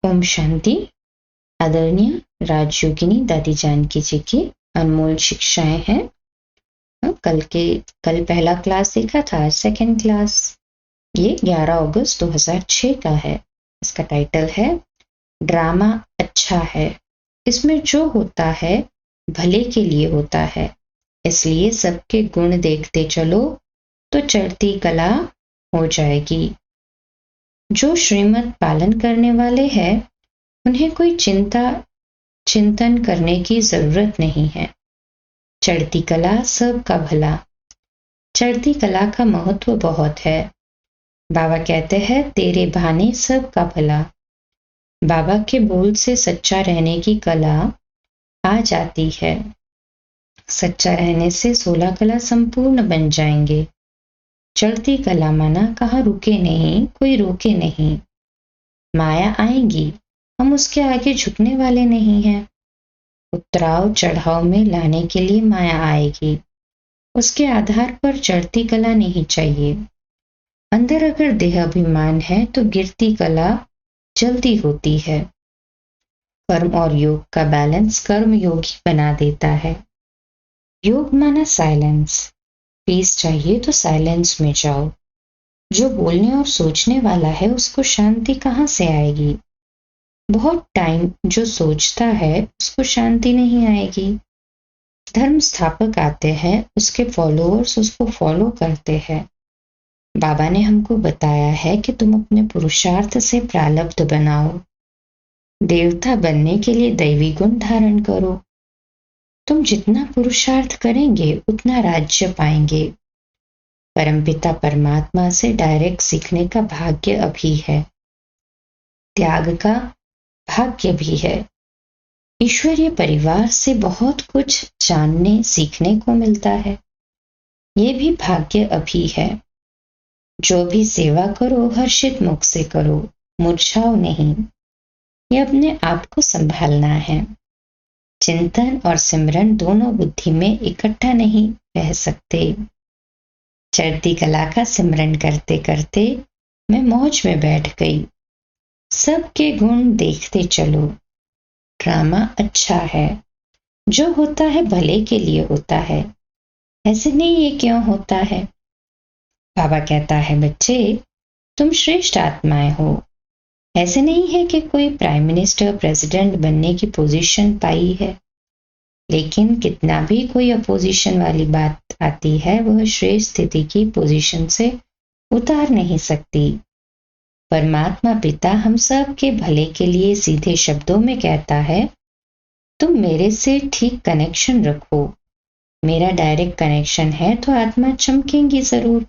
ओम शांति। आदरणीय राजयोगिनी दादी जानकी जी की अनमोल शिक्षाएं हैं। कल पहला क्लास देखा था, आज सेकेंड क्लास। ये 11 अगस्त 2006 का है। इसका टाइटल है ड्रामा अच्छा है। इसमें जो होता है भले के लिए होता है, इसलिए सबके गुण देखते चलो तो चढ़ती कला हो जाएगी। जो श्रीमत पालन करने वाले हैं उन्हें कोई चिंतन करने की जरूरत नहीं है। चढ़ती कला सबका भला। चढ़ती कला का महत्व बहुत है। बाबा कहते हैं तेरे भाने सबका भला। बाबा के बोल से सच्चा रहने की कला आ जाती है। सच्चा रहने से 16 कला संपूर्ण बन जाएंगे। चढ़ती कला माना कहाँ रुके नहीं, कोई रोके नहीं। माया आएगी, हम उसके आगे झुकने वाले नहीं हैं। उतराव चढ़ाव में लाने के लिए माया आएगी, उसके आधार पर चढ़ती कला नहीं चाहिए। अंदर अगर देह अभिमान है तो गिरती कला जल्दी होती है। कर्म और योग का बैलेंस कर्म योगी बना देता है। योग माना साइलेंस। पीस चाहिए तो साइलेंस में जाओ। जो बोलने और सोचने वाला है उसको शांति कहाँ से आएगी? बहुत टाइम जो सोचता है उसको शांति नहीं आएगी। धर्म स्थापक आते हैं, उसके फॉलोअर्स उसको फॉलो करते हैं। बाबा ने हमको बताया है कि तुम अपने पुरुषार्थ से प्रारब्ध बनाओ। देवता बनने के लिए दैवी गुण धारण करो। तुम जितना पुरुषार्थ करेंगे उतना राज्य पाएंगे। परमपिता परमात्मा से डायरेक्ट सीखने का भाग्य अभी है। त्याग का भाग्य भी है। ईश्वरीय परिवार से बहुत कुछ जानने सीखने को मिलता है। ये भी भाग्य अभी है। जो भी सेवा करो हर्षित मुख से करो, मुरझाओ नहीं। ये अपने आप को संभालना है। चिंतन और सिमरन दोनों बुद्धि में इकट्ठा नहीं रह सकते। चढ़ती कला का सिमरन करते करते मैं मौज में बैठ गई। सबके गुण देखते चलो। ड्रामा अच्छा है। जो होता है भले के लिए होता है। ऐसे नहीं ये क्यों होता है? बाबा कहता है बच्चे तुम श्रेष्ठ आत्माएं हो। ऐसे नहीं है कि कोई प्राइम मिनिस्टर प्रेसिडेंट बनने की पोजीशन पाई है, लेकिन कितना भी कोई अपोजिशन वाली बात आती है वह श्रेष्ठ स्थिति की पोजीशन से उतार नहीं सकती। परमात्मा पिता हम सब के भले के लिए सीधे शब्दों में कहता है तुम मेरे से ठीक कनेक्शन रखो। मेरा डायरेक्ट कनेक्शन है तो आत्मा चमकेंगी जरूर।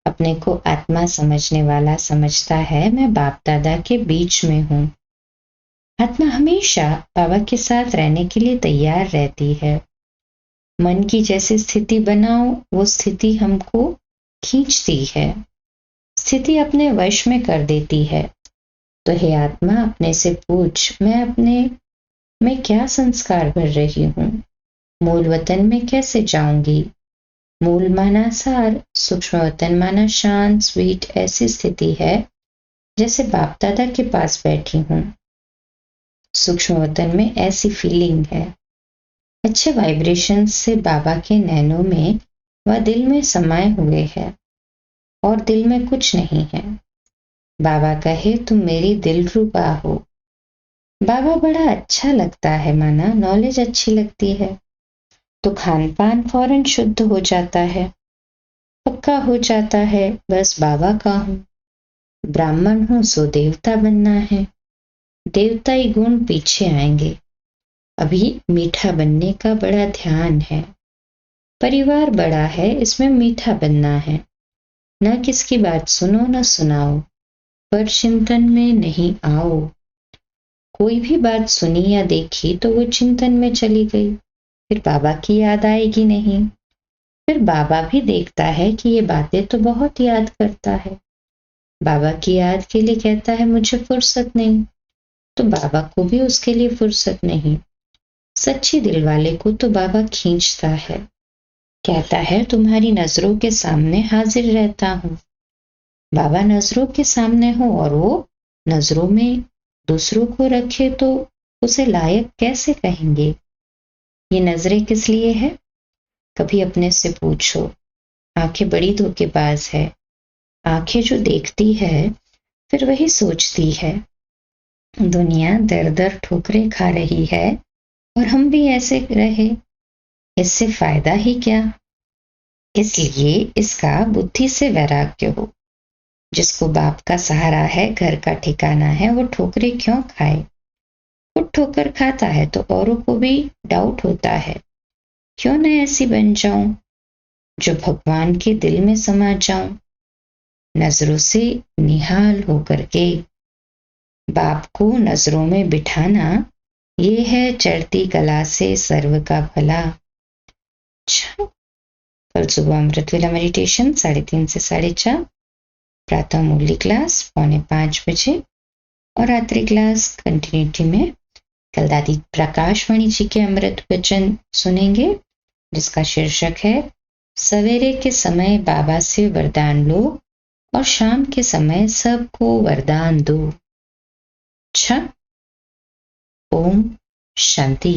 अपने को आत्मा समझने वाला समझता है मैं बाप दादा के बीच में हूँ। आत्मा हमेशा बाबा के साथ रहने के लिए तैयार रहती है। मन की जैसी स्थिति बनाओ वो स्थिति हमको खींचती है, स्थिति अपने वश में कर देती है। तो हे आत्मा अपने से पूछ मैं क्या संस्कार भर रही हूँ? मूल वतन में कैसे जाऊंगी? मूल माना सार, सूक्ष्म वतन माना शांत स्वीट। ऐसी स्थिति है जैसे बाप दादा के पास बैठी हूँ। सूक्ष्म वतन में ऐसी फीलिंग है। अच्छे वाइब्रेशन से बाबा के नैनों में व दिल में समाये हुए है और दिल में कुछ नहीं है। बाबा कहे तुम मेरी दिल रुबा हो। बाबा बड़ा अच्छा लगता है माना नॉलेज अच्छी लगती है तो खान पान फौरन शुद्ध हो जाता है, पक्का हो जाता है। बस बाबा का हूँ, ब्राह्मण हूँ सो देवता बनना है। देवताई गुण पीछे आएंगे। अभी मीठा बनने का बड़ा ध्यान है। परिवार बड़ा है, इसमें मीठा बनना है। न किसकी बात सुनो न सुनाओ, पर चिंतन में नहीं आओ। कोई भी बात सुनी या देखी तो वो चिंतन में चली गई, फिर बाबा की याद आएगी नहीं। फिर बाबा भी देखता है कि ये बातें तो बहुत याद करता है। बाबा की याद के लिए कहता है मुझे फुर्सत नहीं, तो बाबा को भी उसके लिए फुर्सत नहीं। सच्ची दिल वाले को तो बाबा खींचता है, कहता है तुम्हारी नजरों के सामने हाजिर रहता हूँ। बाबा नजरों के सामने हो और वो नजरों में दूसरों को रखे तो उसे लायक कैसे कहेंगे? ये नजरें किस लिए है? कभी अपने से पूछो। आंखें बड़ी धोखेबाज है। आंखें जो देखती है फिर वही सोचती है। दुनिया दर दर ठोकरें खा रही है और हम भी ऐसे रहे, इससे फायदा ही क्या? इसलिए इसका बुद्धि से वैराग्य हो। जिसको बाप का सहारा है, घर का ठिकाना है, वो ठोकरे क्यों खाए? खुद ठोकर खाता है तो औरों को भी डाउट होता है, क्यों न ऐसी बन जाऊं जो भगवान के दिल में समा जाऊं, नजरों से निहाल होकर के। बाप को नजरों में बिठाना, ये है चढ़ती कला से सर्व का भला। अच्छा, कल सुबह अमृत वेला मेडिटेशन 3:30 से 4:30, प्रातः मुरली क्लास 4:45 बजे और रात्रि क्लास कंटिन्यूटी में कल दादी प्रकाशवाणी जी के अमृत वचन सुनेंगे, जिसका शीर्षक है सवेरे के समय बाबा से वरदान लो और शाम के समय सबको वरदान दो। अच्छा, ओम शांति।